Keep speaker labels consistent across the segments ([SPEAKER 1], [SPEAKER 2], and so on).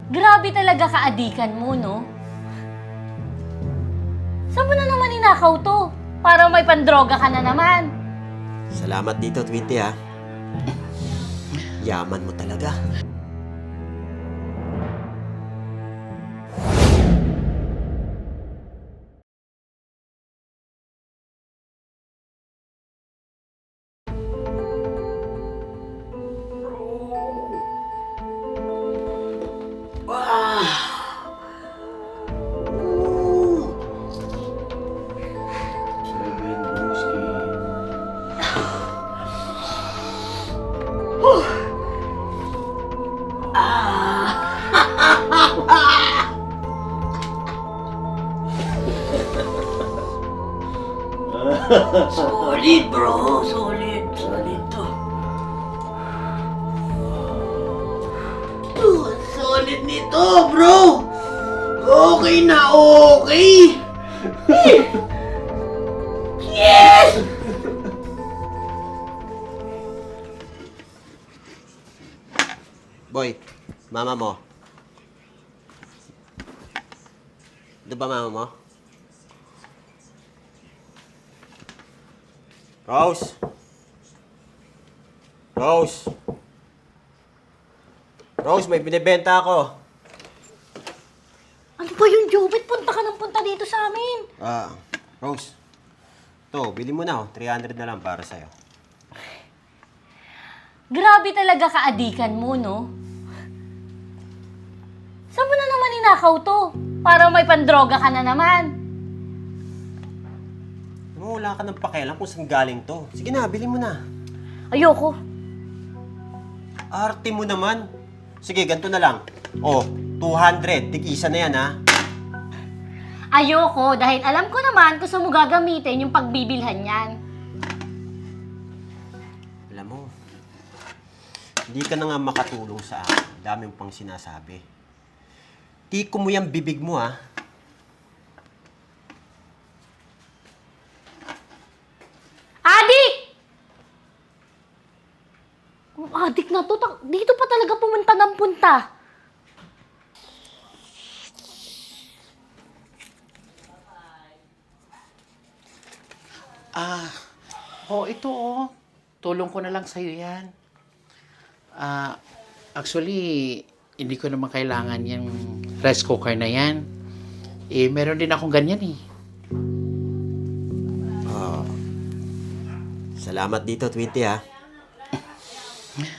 [SPEAKER 1] Grabe talaga kaadikan mo, no? Saan mo na naman inakaw to? Para may pandroga ka na naman.
[SPEAKER 2] Salamat dito, Tweety, ha. Yaman mo talaga.
[SPEAKER 3] Solid, bro. Solid. Solid to. Solid nito, bro. Okay na okay. Yes!
[SPEAKER 2] Boy, mama mo. Ito ba mama mo? Rose? Rose? Rose, may binibenta ako.
[SPEAKER 1] Ano ba yung Jobit? Punta ka ng punta dito sa amin.
[SPEAKER 2] Rose. To, bili mo na, 300 na lang para sa'yo.
[SPEAKER 1] Grabe talaga kaadikan mo, no? Saan mo na naman inakaw to? Para may pandroga ka na naman.
[SPEAKER 2] Wala ka ng pakialam kung saan galing to. Sige na, bili mo na.
[SPEAKER 1] Ayoko.
[SPEAKER 2] Arte mo naman. Sige, ganito na lang. Oh, 200. Tig-isa na yan, ha?
[SPEAKER 1] Ayoko, dahil alam ko naman kung saan mo gagamitin yung pagbibilhan yan.
[SPEAKER 2] Alam mo, hindi ka na nga makatulong sa akin. Dami mo pang sinasabi. Tiko mo yung bibig mo, ha?
[SPEAKER 1] Adik! Ang adik na to, dito pa talaga pumunta ng punta.
[SPEAKER 3] Ito tulong ko na lang sa'yo yan. Actually, hindi ko naman kailangan yung rice cooker na yan. Meron din akong ganyan eh.
[SPEAKER 2] Salamat dito, Tweety, ha?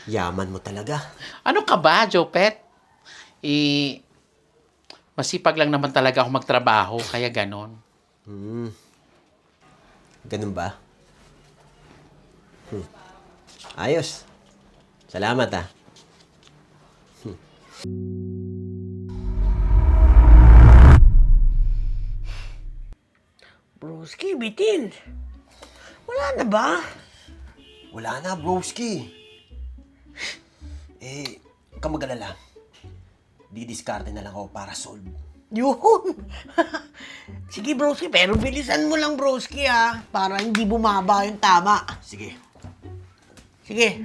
[SPEAKER 2] Yaman mo talaga.
[SPEAKER 3] Ano ka ba, Jopet? Masipag lang naman talaga ako magtrabaho, kaya ganon.
[SPEAKER 2] Ganun ba? Ayos. Salamat, ha?
[SPEAKER 4] Broski, bitin. Wala na ba?
[SPEAKER 2] Wala na, broski. Huwag kang mag-alala. Didiskarte na lang ako para solve.
[SPEAKER 4] Yun. Sige, broski, pero bilisan mo lang, broski, ha? Para hindi bumaba yung tama.
[SPEAKER 2] Sige.
[SPEAKER 4] Sige.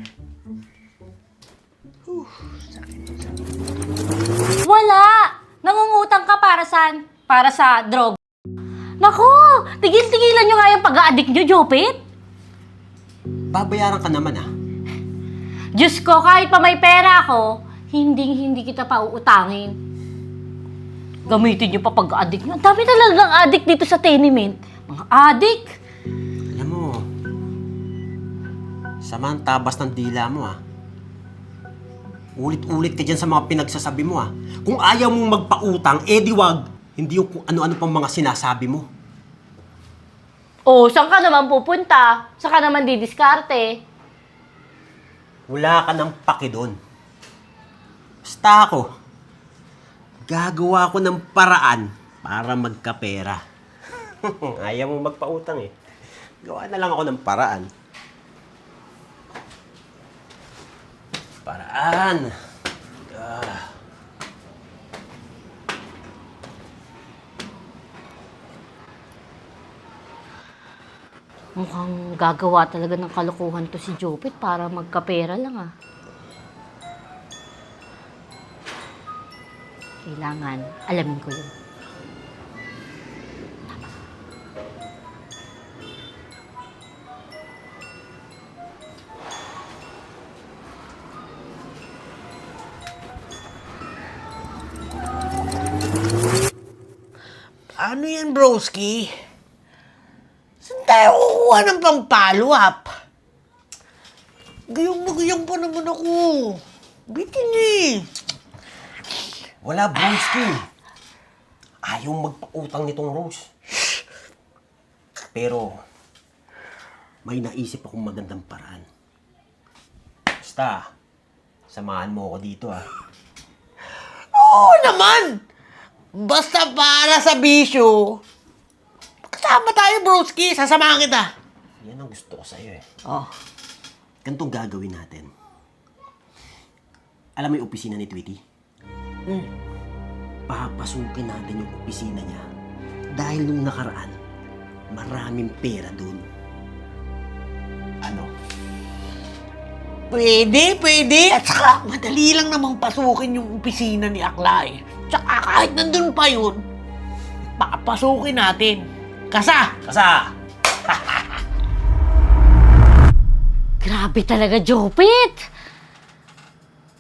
[SPEAKER 1] Wala! Nangungutang ka para saan? Para sa drog. Naku! Tigil-tigilan nyo nga yung pag-a-addict nyo, Jopit.
[SPEAKER 2] Babayaran ka naman, ha?
[SPEAKER 1] Diyos ko, kahit pa may pera ako, hindi kita pa uutangin. Gamitin nyo pa pag-a-addict nyo. Ang dami talagang addict dito sa tenement. Mga addict!
[SPEAKER 2] Alam mo, sama ang tabas ng dila mo, ha? Ulit-ulit ka dyan sa mga pinagsasabi mo, ha? Kung ayaw mong magpautang, di wag. Hindi yung kung ano-ano pang mga sinasabi mo.
[SPEAKER 1] Oh, saan ka naman pupunta? Saan ka naman didiskarte?
[SPEAKER 2] Wala ka ng paki doon. Basta ako, gagawa ko ng paraan para magkapera. Ayaw mong magpautang, eh. Gawa na lang ako ng paraan. Paraan.
[SPEAKER 1] Mukhang gagawa talaga ng kalokohan to si Jopit para magkapera lang, ah. Kailangan alamin ko yun.
[SPEAKER 4] Ano yan, broski? Saan tayo kukuha ng pang-follow up? Gayong na gayong pa naman ako. Bitin eh.
[SPEAKER 2] Wala, broski. Ayaw magpautang nitong Rose. Pero, may naisip akong magandang paraan. Basta, samahan mo ako dito
[SPEAKER 4] Oo naman! Basta para sa bisyo, kasama tayo, broski. Sasamahan kita.
[SPEAKER 2] Yan ang gusto ko sa'yo
[SPEAKER 4] Oh.
[SPEAKER 2] Ganitong gagawin natin. Alam mo yung opisina ni Tweety? Papasukin natin yung opisina niya. Dahil nung nakaraan, maraming pera dun. Ano?
[SPEAKER 4] Pwede. At saka, madali lang namang pasukin yung opisina ni Aklay. Tsaka kahit nandun pa yun, papasukin natin. Kasa!
[SPEAKER 2] Kasa!
[SPEAKER 1] Grabe talaga, Jopit!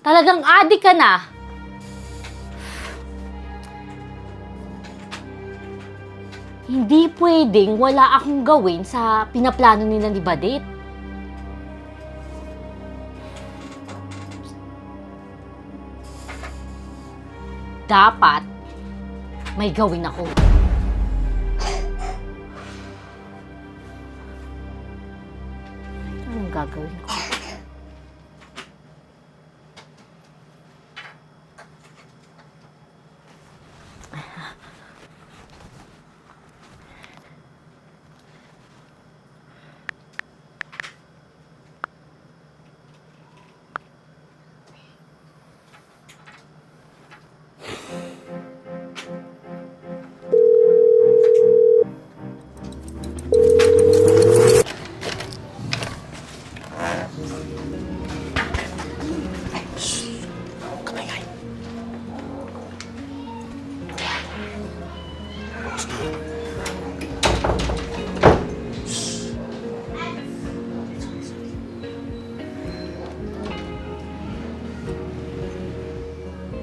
[SPEAKER 1] Talagang adik ka na. Hindi pwedeng wala akong gawin sa pinaplano nila ni Badit. Dapat may gawin ako. Anong gagawin ko?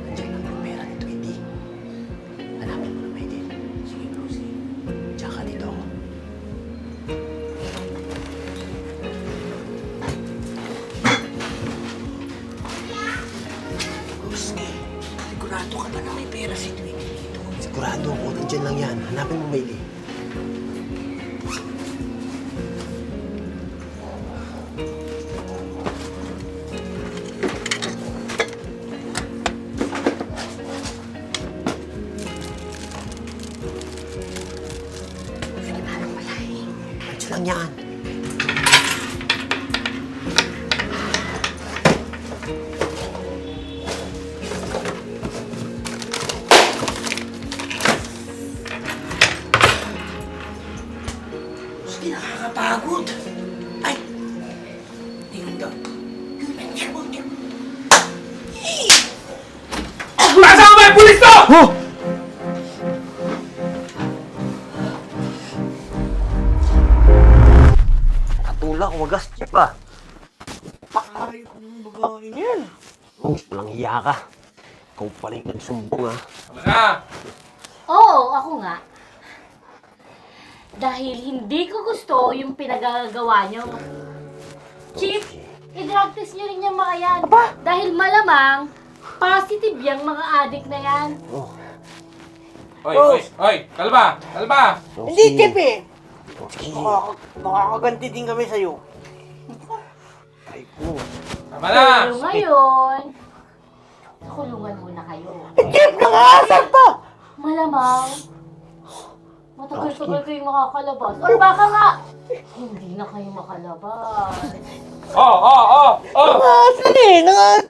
[SPEAKER 2] Nandiyan lang yung pera ni Tweety. Hanapin mo na maigi. Sige, Rosie. Tsaka dito ako.
[SPEAKER 4] Broski, sigurado ka ba na may pera si Tweety dito?
[SPEAKER 2] Sigurado ako, nandiyan lang yan. Hanapin mo maigi. Nandiyan lang yan.
[SPEAKER 4] Broski, nakakapagod. Ay! Tingnan daw.
[SPEAKER 5] Nasaan ba yung pulis to?
[SPEAKER 2] Katulak, wagas pa.
[SPEAKER 4] Ayok ng babae yan.
[SPEAKER 2] Walang hiya ka. Ikaw pala yung nagsumbong
[SPEAKER 5] Tama na!
[SPEAKER 1] Oo, ako nga. Dahil hindi ko gusto yung pinagagawa nyo. Chief, i-drug test nyo rin yung mga yan. Dahil malamang, positive yung mga adik na yan.
[SPEAKER 5] Oy, kalba!
[SPEAKER 4] Hindi, Chip eh. Makakaganti din kami sa'yo.
[SPEAKER 5] Tama na!
[SPEAKER 1] Pero ngayon, kulungan muna kayo.
[SPEAKER 4] Chip, nangasal pa!
[SPEAKER 1] Malamang, matagal-tagal kayo makakalabas. Or baka nga, hindi na kayo makalabas.
[SPEAKER 4] Nangasal eh, nangasal.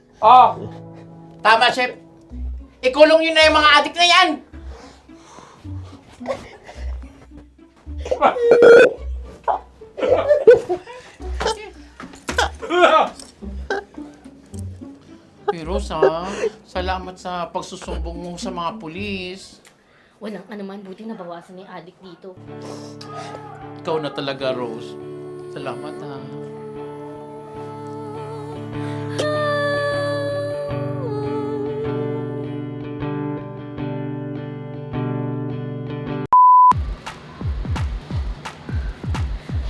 [SPEAKER 3] Tama, Chef. Ikulong yun na yung mga adik na yan! Rose, ha? Salamat sa pagsusumbong mo sa mga pulis.
[SPEAKER 1] Walang anuman, buti nabawasan ni adik dito.
[SPEAKER 3] Ikaw na talaga, Rose. Salamat, ha?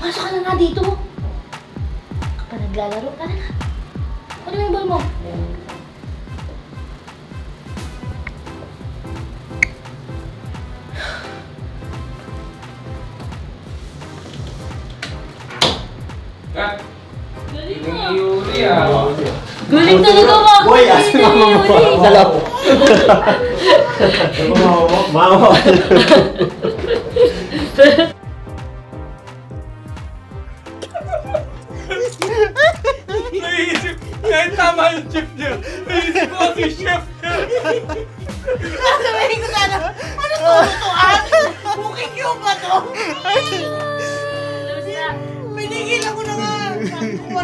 [SPEAKER 1] Masok ka na nga dito. Ka pa naglalaro. Tara na. Ano yung ball mo?
[SPEAKER 5] Kat! Yuri ah.
[SPEAKER 1] Galing talaga mga
[SPEAKER 2] Boy, asan ang mama mo? Dala po. Mama.
[SPEAKER 5] Naisip, kahit tama yung chef niya. Naisip ko si chef niya.
[SPEAKER 4] Sasabihin ko sana, ano to? Tutuan? Booking yung ba to? Pinigil ako na nga. Sabi ko,